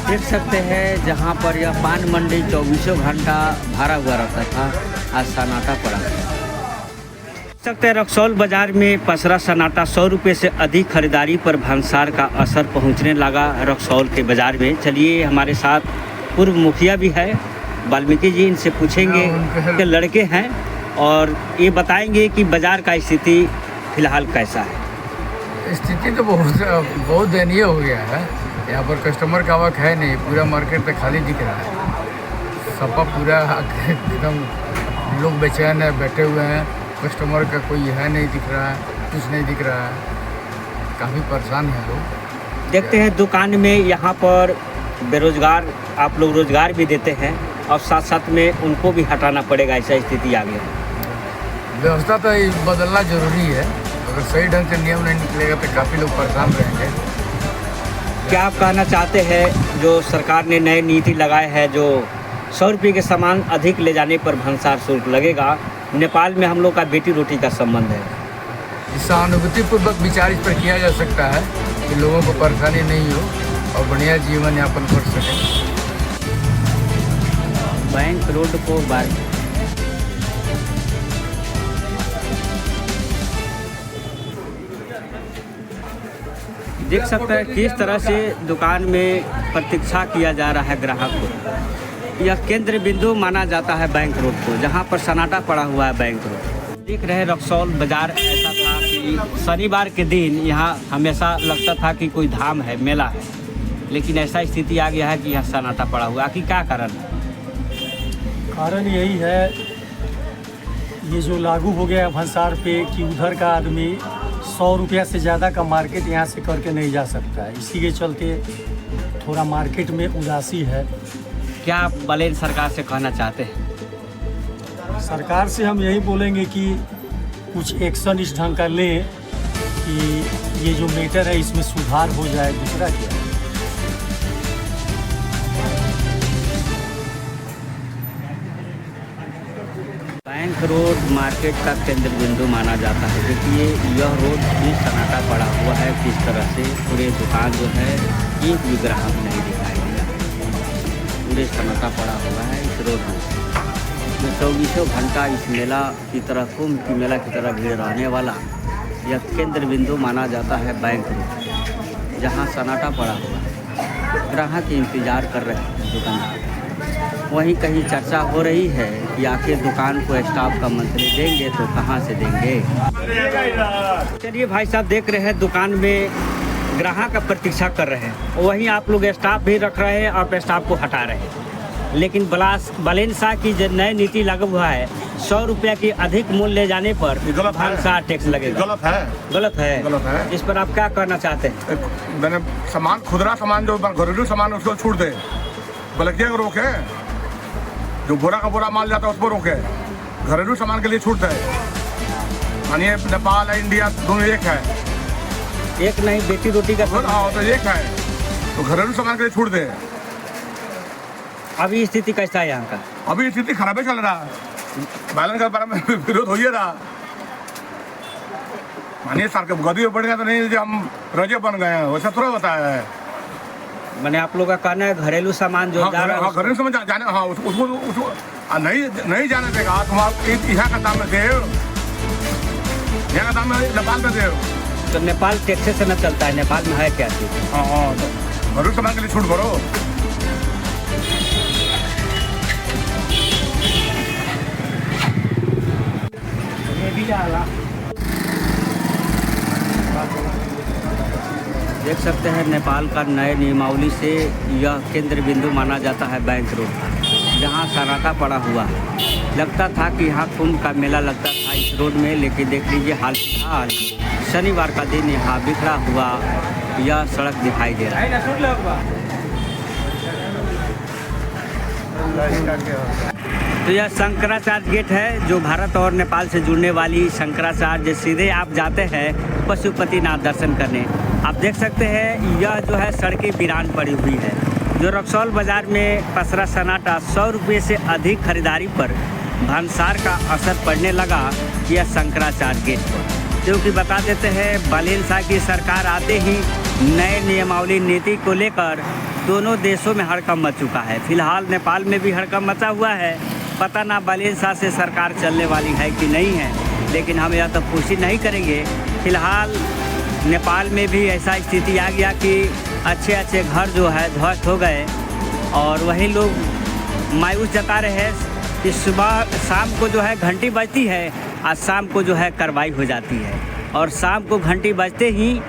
देख सकते हैं जहां पर यह पान मंडी 24 घंटा भरा हुआ रहता था, आज सन्नाटा पड़ा। देख सकते हैं रक्सौल बाजार में पसरा सन्नाटा। 100 रुपये से अधिक खरीदारी पर भंसार का असर पहुंचने लगा रक्सौल के बाजार में। चलिए हमारे साथ पूर्व मुखिया भी है वाल्मीकि जी, इनसे पूछेंगे कि लड़के हैं और ये बताएंगे कि बाजार का स्थिति फिलहाल कैसा है। स्थिति तो बहुत दयनीय हो गया है। यहाँ पर कस्टमर का आवक है नहीं, पूरा मार्केट तो खाली दिख रहा है। सपा पूरा एकदम लोग बेचैन है, बैठे हुए हैं। कस्टमर का कोई है नहीं दिख रहा है, कुछ नहीं दिख रहा है। काफ़ी परेशान है लोग। देखते हैं दुकान में यहाँ पर बेरोजगार आप लोग रोजगार भी देते हैं और साथ साथ में उनको भी हटाना पड़ेगा, ऐसा स्थिति आ गया है। व्यवस्था तो बदलना जरूरी है। अगर सही ढंग से नियम नहीं निकलेगा तो काफ़ी लोग परेशान रहेंगे। क्या आप कहना चाहते हैं जो सरकार ने नई नीति लगाए है, जो 100 रुपये के सामान अधिक ले जाने पर भंसार शुल्क लगेगा? नेपाल में हम लोग का बेटी रोटी का संबंध है। इस सहानुभूतिपूर्वक विचार इस पर किया जा सकता है कि लोगों को परेशानी नहीं हो और बढ़िया जीवन यापन कर सकें। बैंक रोड को देख सकते हैं किस तरह से दुकान में प्रतीक्षा किया जा रहा है ग्राहक को। यह केंद्र बिंदु माना जाता है बैंक रोड को, जहां पर सन्नाटा पड़ा हुआ है बैंक रोड। देख रहे रक्सौल बाजार ऐसा था कि शनिवार के दिन यहाँ हमेशा लगता था कि कोई धाम है, मेला है, लेकिन ऐसा स्थिति आ गया है कि यहाँ सन्नाटा पड़ा हुआ है। कि क्या कारण है? कारण यही है, ये जो लागू हो गया है भंसार पे कि उधर का आदमी 100 रुपया से ज़्यादा का मार्केट यहाँ से करके नहीं जा सकता है। इसी के चलते थोड़ा मार्केट में उदासी है। क्या आप बलेन सरकार से कहना चाहते हैं? सरकार से हम यही बोलेंगे कि कुछ एक्शन इस ढंग का लें कि ये जो मैटर है इसमें सुधार हो जाए। दूसरा क्या है, बैंक रोड मार्केट का केंद्र बिंदु माना जाता है। देखिए यह रोड भी सन्नाटा पड़ा हुआ है। किस तरह से पूरे दुकान जो है एक भी ग्राहक नहीं दिखाई दिया, पूरे सन्नाटा पड़ा हुआ है इस रोड में। जो 24 घंटा इस मेला की तरह, कुंभ की मेला की तरह भीड़ रहने वाला यह केंद्र बिंदु माना जाता है बैंक रोड, जहाँ सन्नाटा पड़ा हुआ है। ग्राहक इंतजार कर रहे हैं दुकानदार। वहीं कहीं चर्चा हो रही है कि आखिर दुकान को स्टाफ का मंत्री देंगे तो कहां से देंगे। चलिए भाई साहब, देख रहे हैं दुकान में ग्राहक का प्रतीक्षा कर रहे हैं, वहीं आप लोग स्टाफ भी रख रहे हैं और स्टाफ को हटा रहे हैं। लेकिन बलेन शाह की जो नई नीति लागू हुआ है, 100 रुपया की अधिक मूल्य ले जाने पर भंसार टैक्स लगेगा। गलत है, गलत है। इस पर आप क्या करना चाहते हैं? मैंने सामान, खुदरा सामान जो घरेलू सामान उसको छूट दे, बल्कि रोके। जो बोरा का बोरा माल जाता है उस पर रोके, घरेलू सामान के लिए छूट है। मानिए नेपाल है, इंडिया दोनों एक है। एक नहीं, बेटी रोटी का हाँ तो एक है, तो घरेलू सामान के लिए छूट दे। अभी स्थिति कैसा है यहाँ का? अभी स्थिति खराब ही चल रहा है। बैलेंस के बारे में विरोध हो ही रहा। मानिए सर के गदी बढ़ गया तो नहीं, जो हम रजे बन गए हैं वैसा थोड़ा बताया है। मैंने आप लोग का कहना है घरेलू सामान जो जा रहा है, घरेलू सामान जाने, हाँ उसको नहीं जाने देगा। तुम यहाँ का दाम में दे, यहाँ का दाम में नेपाल में दे। तो नेपाल टैक्स से न चलता है, नेपाल में है क्या चीज़? हाँ तो घरेलू सामान के लिए छूट करो। देख सकते हैं नेपाल का नए नियमावली से यह केंद्र बिंदु माना जाता है बैंक रोड का, जहां सन्नाटा पड़ा हुआ है। लगता था कि यहाँ कुंभ का मेला लगता था इस रोड में, लेकिन देख लीजिए हाल फिलहाल शनिवार का दिन यहाँ बिखरा हुआ यह सड़क दिखाई दे रहा है। तो यह शंकराचार्य गेट है, जो भारत और नेपाल से जुड़ने वाली शंकराचार्य। सीधे आप जाते हैं पशुपतिनाथ दर्शन करने। आप देख सकते हैं यह जो है सड़कें वीरान पड़ी हुई है। जो रक्सौल बाज़ार में पसरा सन्नाटा, 100 रुपये से अधिक खरीदारी पर भंसार का असर पड़ने लगा यह शंकराचार्य गेट पर। क्योंकि बता देते हैं बलेन शाह की सरकार आते ही नए नियमावली नीति को लेकर दोनों देशों में हड़कंप मच चुका है। फिलहाल नेपाल में भी हड़कंप मचा हुआ है। पता ना बालेंसा से सरकार चलने वाली है कि नहीं है, लेकिन हम यह तो पुष्टि नहीं करेंगे। फिलहाल नेपाल में भी ऐसा स्थिति आ गया कि अच्छे अच्छे घर जो है ध्वस्त हो गए और वही लोग मायूस जता रहे हैं कि सुबह शाम को जो है घंटी बजती है और शाम को जो है कार्रवाई हो जाती है, और शाम को घंटी बजते ही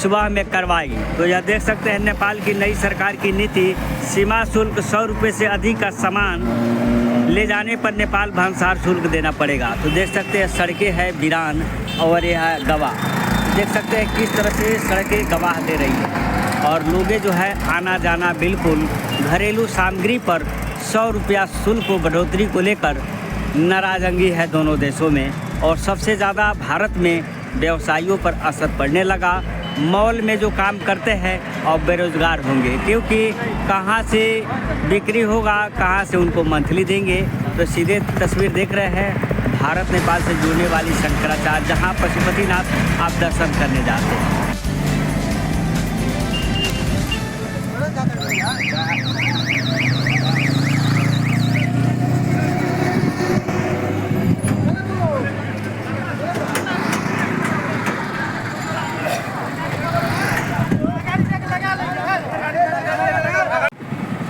सुबह में कार्रवाई। तो यह देख सकते हैं नेपाल की नई सरकार की नीति, सीमा शुल्क 100 रुपये से अधिक का सामान ले जाने पर नेपाल भांसार शुल्क देना पड़ेगा। तो देख सकते हैं सड़कें हैं वीरान और यह है गवाह। देख सकते हैं किस तरह से सड़कें गवाह दे रही है और लोगे जो है आना जाना बिल्कुल। घरेलू सामग्री पर 100 रुपया शुल्क को बढ़ोतरी को लेकर नाराजगी है दोनों देशों में, और सबसे ज़्यादा भारत में व्यवसायियों पर असर पड़ने लगा। मॉल में जो काम करते हैं और बेरोज़गार होंगे, क्योंकि कहाँ से बिक्री होगा, कहाँ से उनको मंथली देंगे। तो सीधे तस्वीर देख रहे हैं भारत नेपाल से जुड़ने वाली शंकराचार्य, जहाँ पशुपतिनाथ आप दर्शन करने जाते हैं।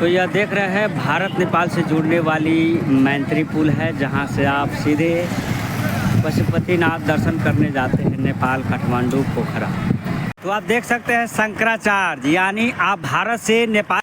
तो यह देख रहे हैं भारत नेपाल से जुड़ने वाली मैत्री पुल है, जहां से आप सीधे पशुपतिनाथ दर्शन करने जाते हैं नेपाल काठमांडू पोखरा। तो आप देख सकते हैं शंकराचार्य, यानी आप भारत से नेपाल